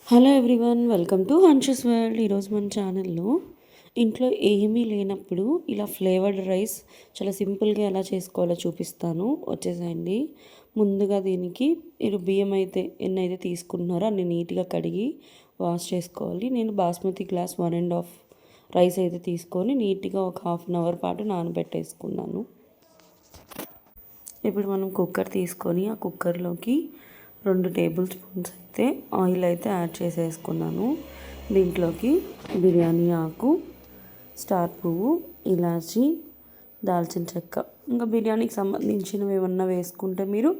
Hello everyone, welcome to Hansha's world. ఈరోజు మన ఛానల్లో ఇంట్లో ఏమీ లేనప్పుడు ఇలా ఫ్లేవర్డ్ రైస్ చాలా సింపుల్గా ఎలా చేసుకోవాలో చూపిస్తాను. వచ్చేసేయండి. ముందుగా దీనికి మీరు బియ్యం అయితే ఎన్నైతే తీసుకుంటున్నారో అన్ని నీట్గా కడిగి వాష్ చేసుకోవాలి. నేను బాస్మతి గ్లాస్ 1.5 రైస్ అయితే తీసుకొని నీట్గా ఒక హాఫ్ అన్ అవర్ పాటు నానబెట్టేసుకున్నాను. ఇప్పుడు మనం కుక్కర్ తీసుకొని ఆ కుక్కర్లోకి 2 టేబుల్ స్పూన్స్ అయితే ఆయిల్ అయితే యాడ్ చేసేసుకున్నాను. దీంట్లోకి బిర్యానీ ఆకు, స్టార్ పువ్వు, ఇలాచి, దాల్చిన చెక్క, ఇంకా బిర్యానీకి సంబంధించినవి ఏమన్నా వేసుకుంటే మీరు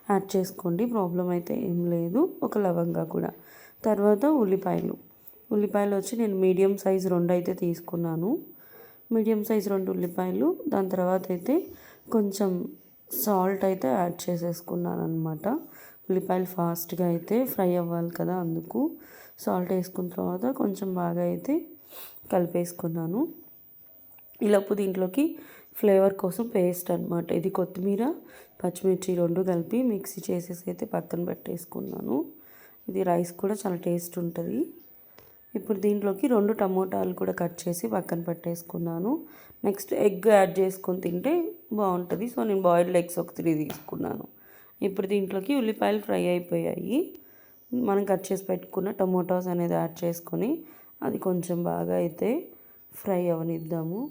యాడ్ చేసుకోండి, ప్రాబ్లం అయితే ఏం లేదు. ఒక లవంగా కూడా. తర్వాత ఉల్లిపాయలు వచ్చి నేను మీడియం సైజ్ 2 అయితే తీసుకున్నాను. మీడియం సైజ్ 2 ఉల్లిపాయలు. దాని తర్వాత అయితే కొంచెం సాల్ట్ అయితే యాడ్ చేసేసుకున్నాను అనమాట. ఉల్లిపాయలు ఫాస్ట్గా అయితే ఫ్రై అవ్వాలి కదా, అందుకు సాల్ట్ వేసుకున్న తర్వాత కొంచెం బాగా అయితే కలిపేసుకున్నాను. ఈలోపు దీంట్లోకి ఫ్లేవర్ కోసం పేస్ట్ అనమాట. ఇది కొత్తిమీర, పచ్చిమిర్చి 2 కలిపి మిక్సీ చేసేసి అయితే పక్కన పెట్టేసుకున్నాను. ఇది రైస్ కూడా చాలా టేస్ట్ ఉంటుంది. ఇప్పుడు దీంట్లోకి 2 టమోటాలు కూడా కట్ చేసి పక్కన పెట్టేసుకున్నాను. నెక్స్ట్ ఎగ్ యాడ్ చేసుకొని తింటే బాగుంటుంది. సో నేను బాయిల్డ్ ఎగ్స్ ఒక 3 తీసుకున్నాను. ఇప్పుడు దీంట్లోకి ఉల్లిపాయలు ఫ్రై అయిపోయాయి. మనం కట్ చేసి పెట్టుకున్న టమోటాస్ అనేది యాడ్ చేసుకొని అది కొంచెం బాగా అయితే ఫ్రై అవనిద్దాము.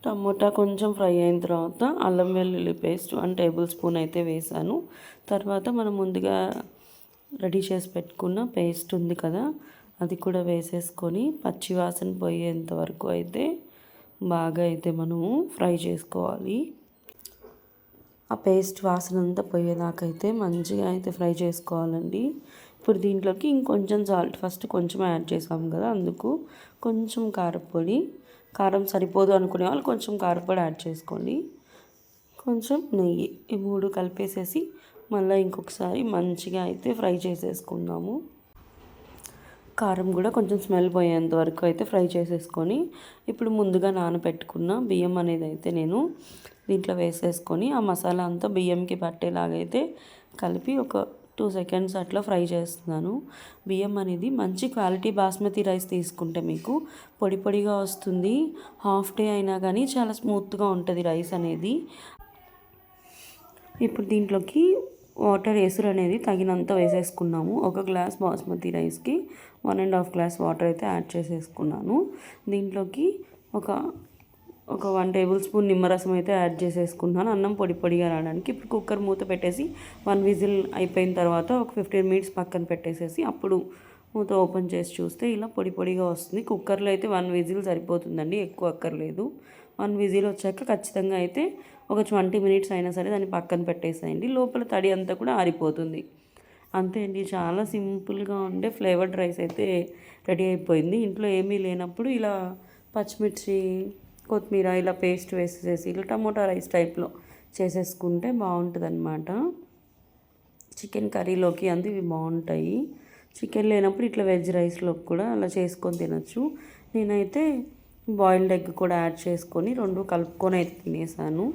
టమోటా కొంచెం ఫ్రై అయిన తర్వాత అల్లం వెల్లుల్లి పేస్ట్ 1 టేబుల్ స్పూన్ అయితే వేసాను. తర్వాత మనం ముందుగా రెడీ చేసి పెట్టుకున్న పేస్ట్ ఉంది కదా, అది కూడా వేసేసుకొని పచ్చివాసన పోయేంత వరకు అయితే బాగా అయితే మనము ఫ్రై చేసుకోవాలి. ఆ పేస్ట్ వాసన అంతా పోయేదాకైతే మంచిగా అయితే ఫ్రై చేసుకోవాలండి. ఇప్పుడు దీంట్లోకి ఇంకొంచెం సాల్ట్ ఫస్ట్ కొంచెం యాడ్ చేసాము కదా, అందుకు కొంచెం కారపొడి, కారం సరిపోదు అనుకునే వాళ్ళు కొంచెం కారపొడి యాడ్ చేసుకోండి. కొంచెం నెయ్యి, ఈ 3 కలిపేసేసి మళ్ళీ ఇంకొకసారి మంచిగా అయితే ఫ్రై చేసేసుకుందాము. కారం కూడా కొంచెం స్మెల్ పోయేంత వరకు అయితే ఫ్రై చేసేసుకొని ఇప్పుడు ముందుగా నానబెట్టుకున్న బియ్యం అనేది అయితే నేను దీంట్లో వేసేసుకొని ఆ మసాలా అంతా బియ్యంకి పట్టేలాగైతే కలిపి ఒక 2 సెకండ్స్ అట్లా ఫ్రై చేస్తున్నాను. బియ్యం అనేది మంచి క్వాలిటీ బాస్మతి రైస్ తీసుకుంటే మీకు పొడి పొడిగా వస్తుంది. హాఫ్ డే అయినా కానీ చాలా స్మూత్గా ఉంటుంది రైస్ అనేది. ఇప్పుడు దీంట్లోకి వాటర్ ఎసురు అనేది తగినంత వేసేసుకున్నాము. 1 గ్లాస్ బాస్మతి రైస్కి 1.5 గ్లాస్ వాటర్ అయితే యాడ్ చేసేసుకున్నాను. దీంట్లోకి ఒక 1 టేబుల్ స్పూన్ నిమ్మరసం అయితే యాడ్ చేసేసుకున్నాను, అన్నం పొడి పొడిగా రావడానికి. ఇప్పుడు కుక్కర్ మూత పెట్టేసి 1 విజిల్ అయిపోయిన తర్వాత ఒక 15 మినిట్స్ పక్కన పెట్టేసేసి అప్పుడు మూత ఓపెన్ చేసి చూస్తే ఇలా పొడి పొడిగా వస్తుంది. కుక్కర్లో అయితే 1 విజిల్ సరిపోతుందండి, ఎక్కువ అక్కర్లేదు. 1 విజిల్ వచ్చాక ఖచ్చితంగా అయితే ఒక 20 మినిట్స్ అయినా సరే దాన్ని పక్కన పెట్టేసేయండి. లోపల తడి అంతా కూడా ఆరిపోతుంది. అంతే అండి, చాలా సింపుల్గా ఉండే ఫ్లేవర్డ్ రైస్ అయితే రెడీ అయిపోయింది. ఇంట్లో ఏమీ లేనప్పుడు ఇలా పచ్చిమిర్చి, కొత్తిమీర ఇలా పేస్ట్ వేసేసి ఇలా టమోటా రైస్ టైప్లో చేసేసుకుంటే బాగుంటుంది అనమాట. చికెన్ కర్రీలోకి అంతా ఇవి బాగుంటాయి. చికెన్ లేనప్పుడు ఇట్లా వెజ్ రైస్లోకి కూడా అలా చేసుకొని తినచ్చు. నేనైతే బాయిల్డ్ ఎగ్ కూడా యాడ్ చేసుకొని 2 కలుపుకొని అయితే తినేసాను.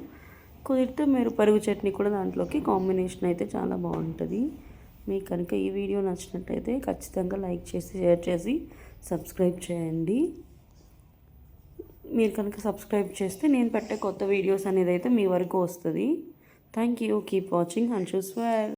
కుదిరితే మీరు పెరుగు చట్నీ కూడా దాంట్లోకి కాంబినేషన్ అయితే చాలా బాగుంటుంది. మీకు కనుక ఈ వీడియో నచ్చినట్టయితే ఖచ్చితంగా లైక్ చేసి షేర్ చేసి సబ్స్క్రైబ్ చేయండి. మీరు కనుక సబ్స్క్రైబ్ చేస్తే నేను పెట్టే కొత్త వీడియోస్ అనేది అయితే మీ వరకు వస్తుంది. Thank you. Keep watching Hansha's world.